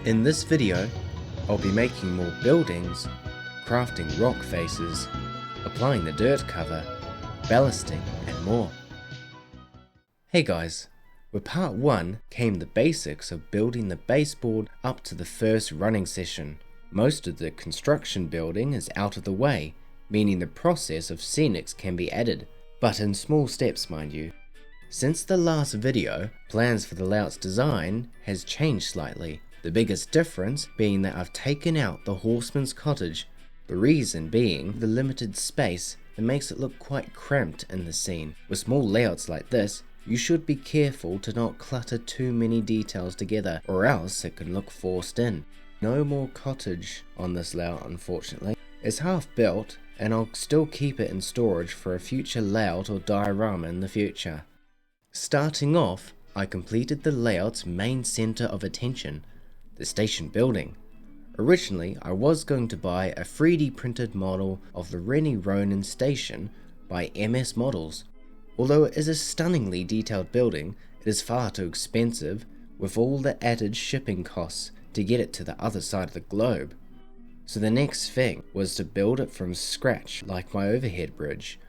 In this video, I'll be making more buildings, crafting rock faces, applying the dirt cover, ballasting and more. Hey guys, with part 1 came the basics of building the baseboard up to the first running session. Most of the construction building is out of the way, meaning the process of scenics can be added, but in small steps mind you. Since the last video, plans for the layout's design has changed slightly. The biggest difference being that I've taken out the Horseman's cottage, the reason being the limited space that makes it look quite cramped in the scene. With small layouts like this, you should be careful to not clutter too many details together or else it can look forced in. No more cottage on this layout unfortunately. It's half built and I'll still keep it in storage for a future layout or diorama in the future. Starting off, I completed the layout's main center of attention, the station building. Originally, I was going to buy a 3D printed model of the Rennie Ronan station by MS Models. Although it is a stunningly detailed building, it is far too expensive with all the added shipping costs to get it to the other side of the globe. So the next thing was to build it from scratch like my overhead bridge.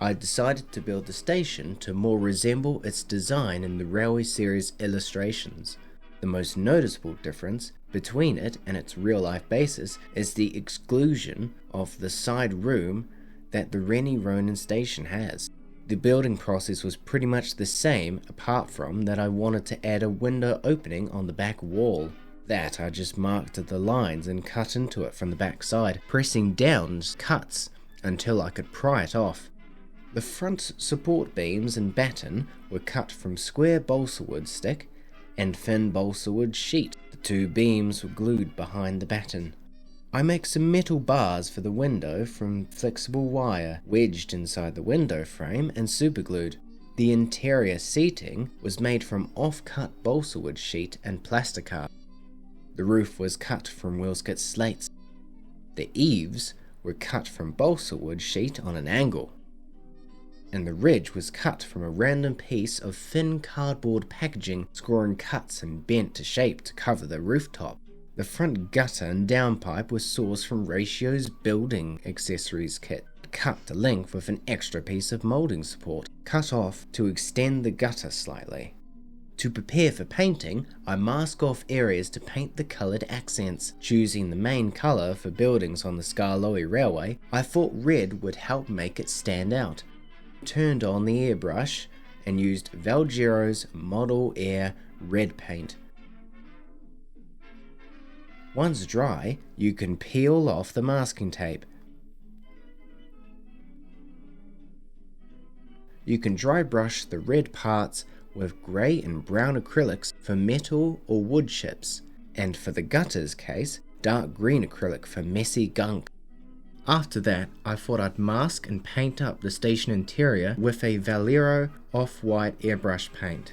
I decided to build the station to more resemble its design in the Railway series illustrations. The most noticeable difference between it and its real-life basis is the exclusion of the side room that the Rennie Ronan station has. The building process was pretty much the same apart from that I wanted to add a window opening on the back wall. That I just marked the lines and cut into it from the back side, pressing down cuts until I could pry it off. The front support beams and batten were cut from square balsa wood stick and thin balsa wood sheet. The two beams were glued behind the batten. I make some metal bars for the window from flexible wire wedged inside the window frame and superglued. The interior seating was made from off-cut balsa wood sheet and plasticard. The roof was cut from Wilskit slates. The eaves were cut from balsa wood sheet on an angle, and the ridge was cut from a random piece of thin cardboard packaging, scoring cuts and bent to shape to cover the rooftop. The front gutter and downpipe was sourced from Ratio's building accessories kit, cut to length with an extra piece of moulding support, cut off to extend the gutter slightly. To prepare for painting, I mask off areas to paint the coloured accents. Choosing the main colour for buildings on the Skarloey railway, I thought red would help make it stand out. Turned on the airbrush and used Valgero's Model Air red paint. Once dry, you can peel off the masking tape. You can dry brush the red parts with grey and brown acrylics for metal or wood chips, and for the gutters case, dark green acrylic for messy gunk. After that, I thought I'd mask and paint up the station interior with a Valero off-white airbrush paint.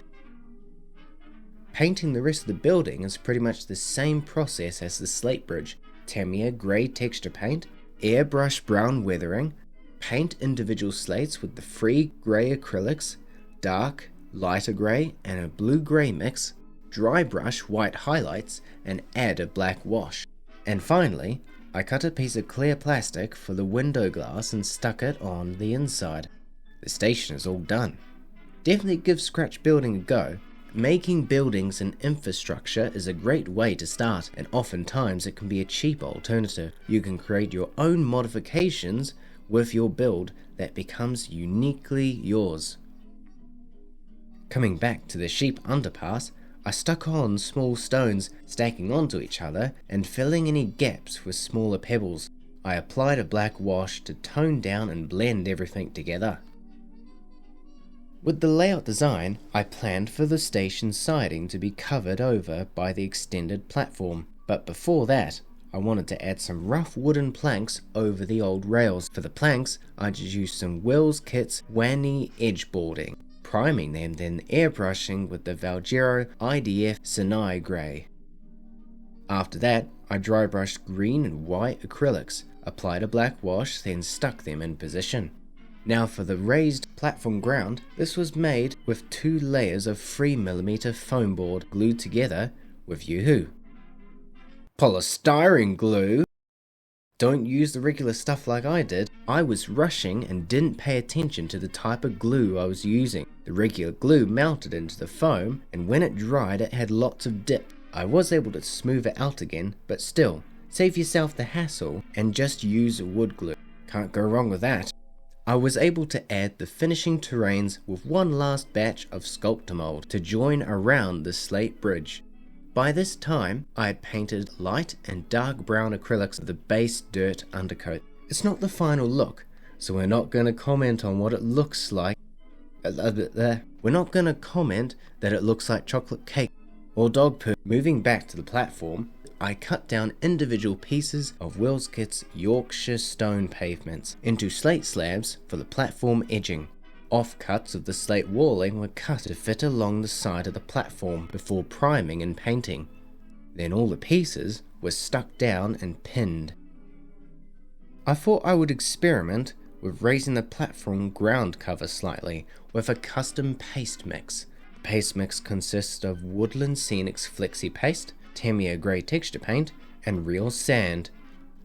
Painting the rest of the building is pretty much the same process as the slate bridge. Tamiya grey texture paint, airbrush brown weathering, paint individual slates with the free grey acrylics, dark, lighter grey and a blue-grey mix, dry brush white highlights and add a black wash. And finally, I cut a piece of clear plastic for the window glass and stuck it on the inside. The station is all done. Definitely give scratch building a go. Making buildings and infrastructure is a great way to start, and oftentimes it can be a cheap alternative. You can create your own modifications with your build that becomes uniquely yours. Coming back to the sheep underpass, I stuck on small stones, stacking onto each other and filling any gaps with smaller pebbles. I applied a black wash to tone down and blend everything together. With the layout design, I planned for the station siding to be covered over by the extended platform, but before that, I wanted to add some rough wooden planks over the old rails. For the planks, I just used some Wilskit's Wanny edge boarding, priming them then airbrushing with the Valgero IDF Sinai Grey. After that, I dry brushed green and white acrylics, applied a black wash, then stuck them in position. Now for the raised platform ground, this was made with 2 layers of 3mm foam board glued together with Yoo-hoo. Polystyrene glue? Don't use the regular stuff like I did. I was rushing and didn't pay attention to the type of glue I was using. The regular glue melted into the foam, and when it dried it had lots of dip. I was able to smooth it out again, but still, save yourself the hassle and just use wood glue. Can't go wrong with that. I was able to add the finishing terrains with one last batch of sculptor mold to join around the slate bridge. By this time, I had painted light and dark brown acrylics of the base dirt undercoat. It's not the final look, so we're not going to comment on what it looks like. We're not going to comment that it looks like chocolate cake or dog poo. Moving back to the platform, I cut down individual pieces of Suitcase's Yorkshire stone pavements into slate slabs for the platform edging. Offcuts of the slate walling were cut to fit along the side of the platform before priming and painting. Then all the pieces were stuck down and pinned. I thought I would experiment with raising the platform ground cover slightly with a custom paste mix. The paste mix consists of Woodland Scenics Flexi Paste, Tamiya Grey texture paint, and real sand.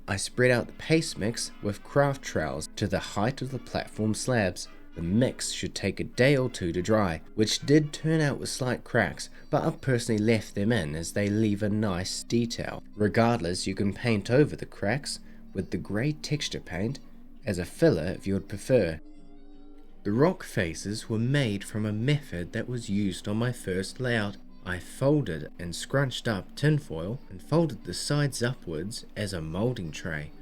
I spread out the paste mix with craft trowels to the height of the platform slabs. The mix should take a day or two to dry, which did turn out with slight cracks, but I've personally left them in as they leave a nice detail. Regardless, you can paint over the cracks with the grey texture paint as a filler if you would prefer. The rock faces were made from a method that was used on my first layout. I folded and scrunched up tinfoil and folded the sides upwards as a moulding tray.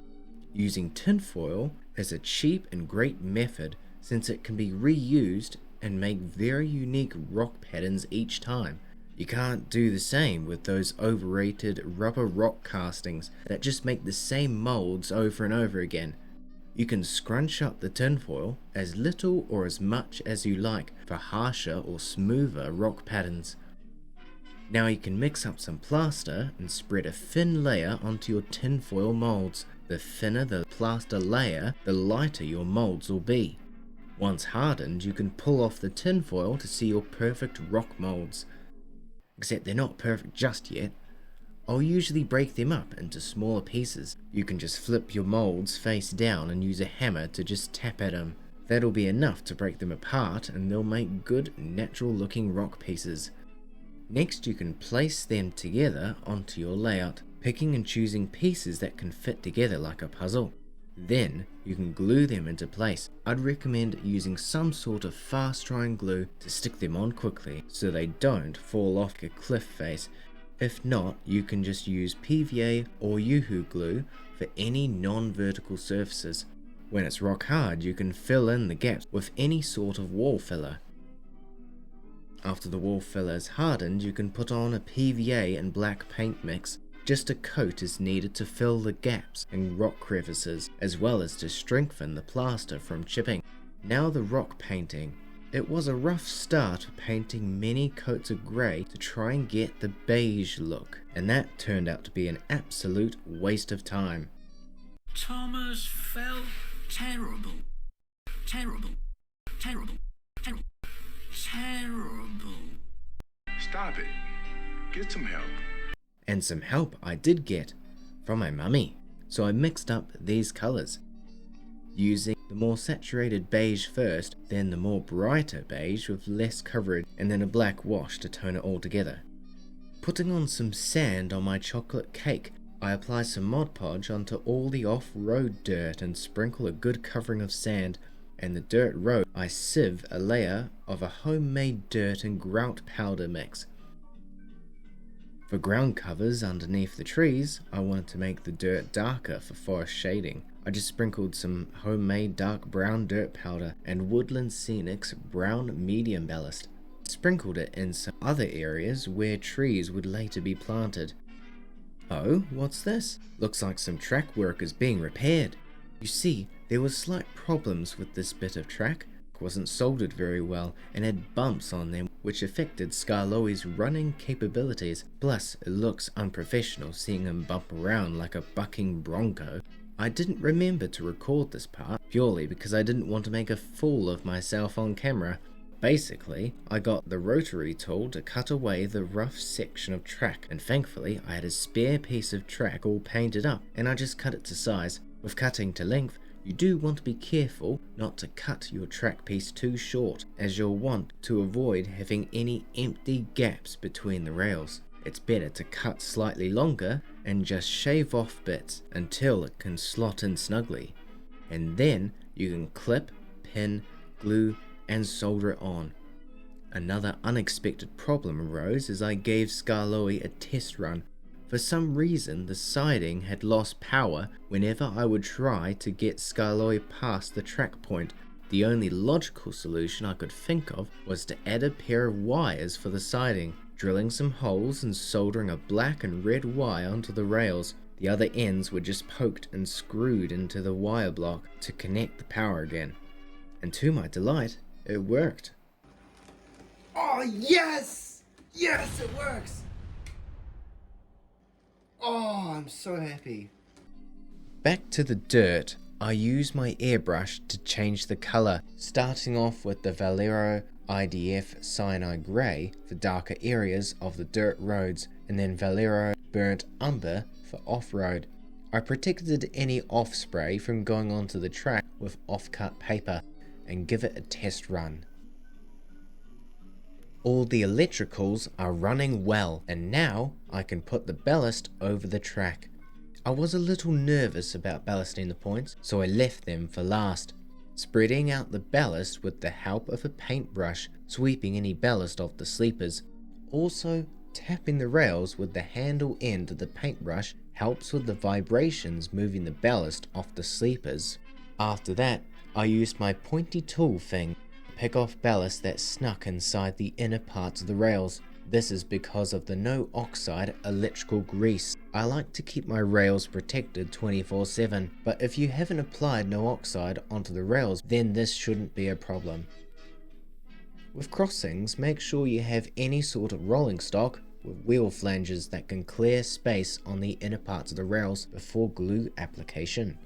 Using tinfoil is a cheap and great method since it can be reused and make very unique rock patterns each time. You can't do the same with those overrated rubber rock castings that just make the same molds over and over again. You can scrunch up the tinfoil as little or as much as you like for harsher or smoother rock patterns. Now you can mix up some plaster and spread a thin layer onto your tinfoil molds. The thinner the plaster layer, the lighter your molds will be. Once hardened, you can pull off the tinfoil to see your perfect rock molds. Except they're not perfect just yet. I'll usually break them up into smaller pieces. You can just flip your molds face down and use a hammer to just tap at them. That'll be enough to break them apart and they'll make good, natural looking rock pieces. Next, you can place them together onto your layout, picking and choosing pieces that can fit together like a puzzle. Then you can glue them into place. I'd recommend using some sort of fast drying glue to stick them on quickly so they don't fall off like a cliff face. If not, you can just use PVA or Yoo-hoo glue for any non-vertical surfaces. When it's rock hard, you can fill in the gaps with any sort of wall filler. After the wall filler is hardened, you can put on a PVA and black paint mix. Just a coat is needed to fill the gaps and rock crevices, as well as to strengthen the plaster from chipping. Now the rock painting. It was a rough start painting many coats of grey to try and get the beige look, and that turned out to be an absolute waste of time. Thomas felt terrible. Terrible. Terrible. Terrible. Terrible. Stop it. Get some help. And some help I did get from my mummy. So I mixed up these colours, using the more saturated beige first, then the more brighter beige with less coverage, and then a black wash to tone it all together. Putting on some sand on my chocolate cake, I apply some Mod Podge onto all the off-road dirt and sprinkle a good covering of sand, and the dirt road I sieve a layer of a homemade dirt and grout powder mix. For ground covers underneath the trees, I wanted to make the dirt darker for forest shading. I just sprinkled some homemade dark brown dirt powder and Woodland Scenics brown medium ballast. Sprinkled it in some other areas where trees would later be planted. Oh, what's this? Looks like some track work is being repaired. You see, there was slight problems with this bit of track. It wasn't soldered very well and had bumps on them which affected Skarloey's running capabilities. Plus, it looks unprofessional seeing him bump around like a bucking bronco. I didn't remember to record this part, purely because I didn't want to make a fool of myself on camera. Basically, I got the rotary tool to cut away the rough section of track, and thankfully I had a spare piece of track all painted up, and I just cut it to size. With cutting to length, you do want to be careful not to cut your track piece too short, as you'll want to avoid having any empty gaps between the rails. It's better to cut slightly longer and just shave off bits until it can slot in snugly, and then you can clip, pin, glue and solder it on. Another unexpected problem arose as I gave Skarloey a test run. For some reason the siding had lost power whenever I would try to get Skarloey past the track point. The only logical solution I could think of was to add a pair of wires for the siding, drilling some holes and soldering a black and red wire onto the rails. The other ends were just poked and screwed into the wire block to connect the power again. And to my delight, it worked. Oh, yes! Yes, it works! Oh, I'm so happy. Back to the dirt, I used my airbrush to change the colour, starting off with the Vallejo IDF Cyanide Grey for darker areas of the dirt roads, and then Vallejo Burnt Umber for off-road. I protected any off-spray from going onto the track with off-cut paper, and give it a test run. All the electricals are running well, and now I can put the ballast over the track. I was a little nervous about ballasting the points, so I left them for last, spreading out the ballast with the help of a paintbrush, sweeping any ballast off the sleepers. Also, tapping the rails with the handle end of the paintbrush helps with the vibrations moving the ballast off the sleepers. After that, I used my pointy tool thing to pick off ballast that snuck inside the inner parts of the rails. This is because of the no oxide electrical grease. I like to keep my rails protected 24/7, but if you haven't applied no oxide onto the rails, then this shouldn't be a problem. With crossings, make sure you have any sort of rolling stock with wheel flanges that can clear space on the inner parts of the rails before glue application.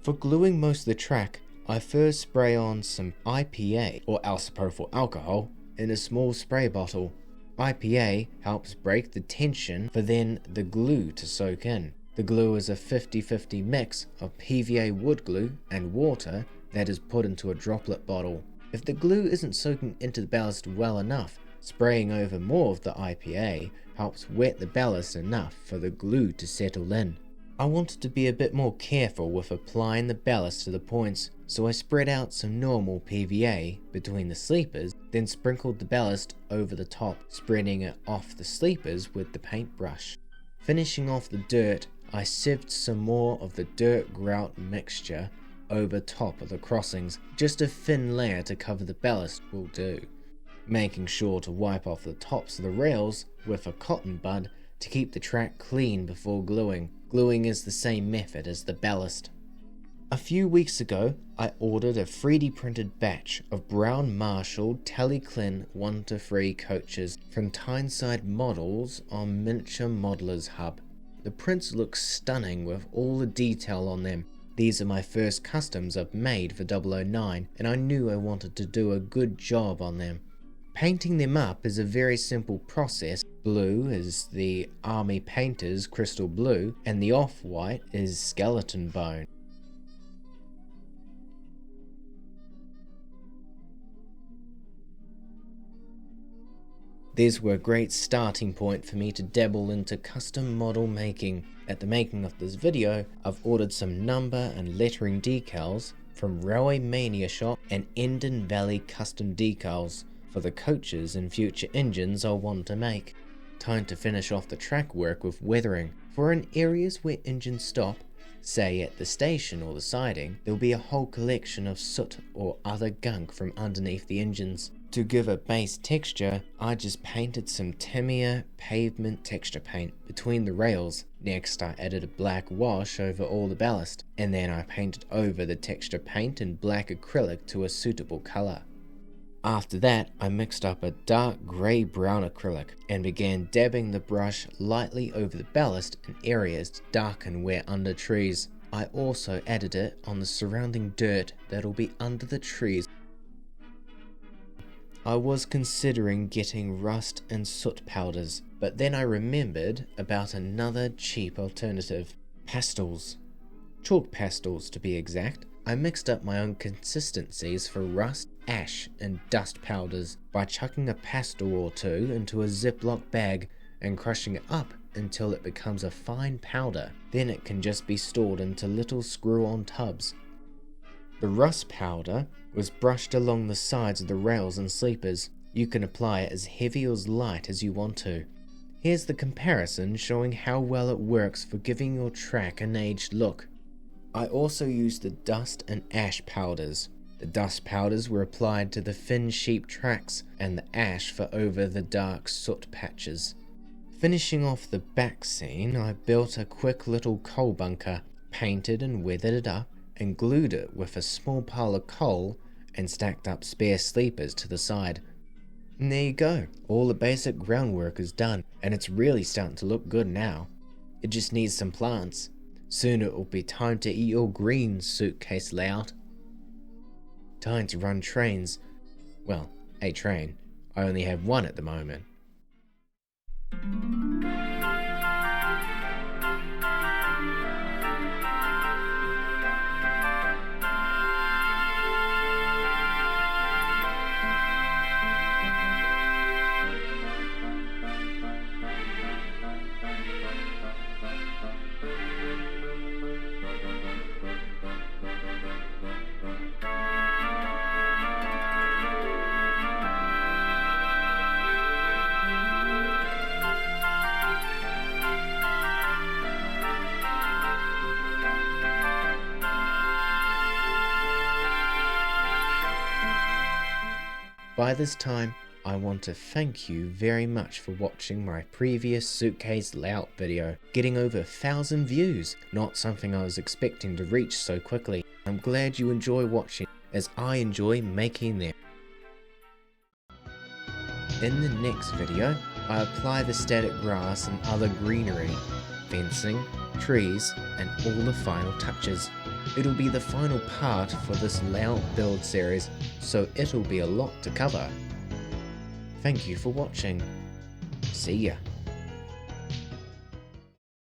For gluing most of the track, I first spray on some IPA or isopropyl alcohol in a small spray bottle. IPA helps break the tension for then the glue to soak in. The glue is a 50-50 mix of PVA wood glue and water that is put into a droplet bottle. If the glue isn't soaking into the ballast well enough, spraying over more of the IPA helps wet the ballast enough for the glue to settle in. I wanted to be a bit more careful with applying the ballast to the points, so I spread out some normal PVA between the sleepers, then sprinkled the ballast over the top, spreading it off the sleepers with the paintbrush. Finishing off the dirt, I sieved some more of the dirt grout mixture over top of the crossings. Just a thin layer to cover the ballast will do. Making sure to wipe off the tops of the rails with a cotton bud to keep the track clean before gluing. Gluing is the same method as the ballast. A few weeks ago, I ordered a 3D printed batch of brown Marshall Teleclin 1-3 coaches from Tyneside Models on Miniature Modelers Hub. The prints look stunning with all the detail on them. These are my first customs I've made for 009, and I knew I wanted to do a good job on them. Painting them up is a very simple process. Blue is the Army Painter's Crystal Blue, and the off-white is Skeleton Bone. These were a great starting point for me to dabble into custom model making. At the making of this video, I've ordered some number and lettering decals from Railway Mania Shop and Enden Valley Custom Decals for the coaches and future engines I'll want to make. Time to finish off the track work with weathering. For in areas where engines stop, say at the station or the siding, there'll be a whole collection of soot or other gunk from underneath the engines. To give a base texture, I just painted some Tamiya pavement texture paint between the rails. Next I added a black wash over all the ballast, and then I painted over the texture paint in black acrylic to a suitable colour. After that, I mixed up a dark grey-brown acrylic and began dabbing the brush lightly over the ballast in areas to darken where under trees. I also added it on the surrounding dirt that'll be under the trees. I was considering getting rust and soot powders, but then I remembered about another cheap alternative: pastels. Chalk pastels to be exact. I mixed up my own consistencies for rust, ash and dust powders by chucking a pastel or two into a Ziploc bag and crushing it up until it becomes a fine powder. Then it can just be stored into little screw-on tubs. The rust powder was brushed along the sides of the rails and sleepers. You can apply it as heavy or as light as you want to. Here's the comparison showing how well it works for giving your track an aged look. I also used the dust and ash powders. The dust powders were applied to the thin sheep tracks and the ash for over the dark soot patches. Finishing off the back scene, I built a quick little coal bunker, painted and weathered it up, and glued it with a small pile of coal and stacked up spare sleepers to the side. And there you go, all the basic groundwork is done, and it's really starting to look good now. It just needs some plants. Soon it will be time to eat your green, Suitcase layout. Time to run trains. Well, a train. I only have one at the moment. By this time, I want to thank you very much for watching my previous Suitcase layout video, getting over 1,000 views, not something I was expecting to reach so quickly. I'm glad you enjoy watching, as I enjoy making them. In the next video, I apply the static grass and other greenery, fencing, trees, and all the final touches. It'll be the final part for this layout build series, so it'll be a lot to cover. Thank you for watching. See ya.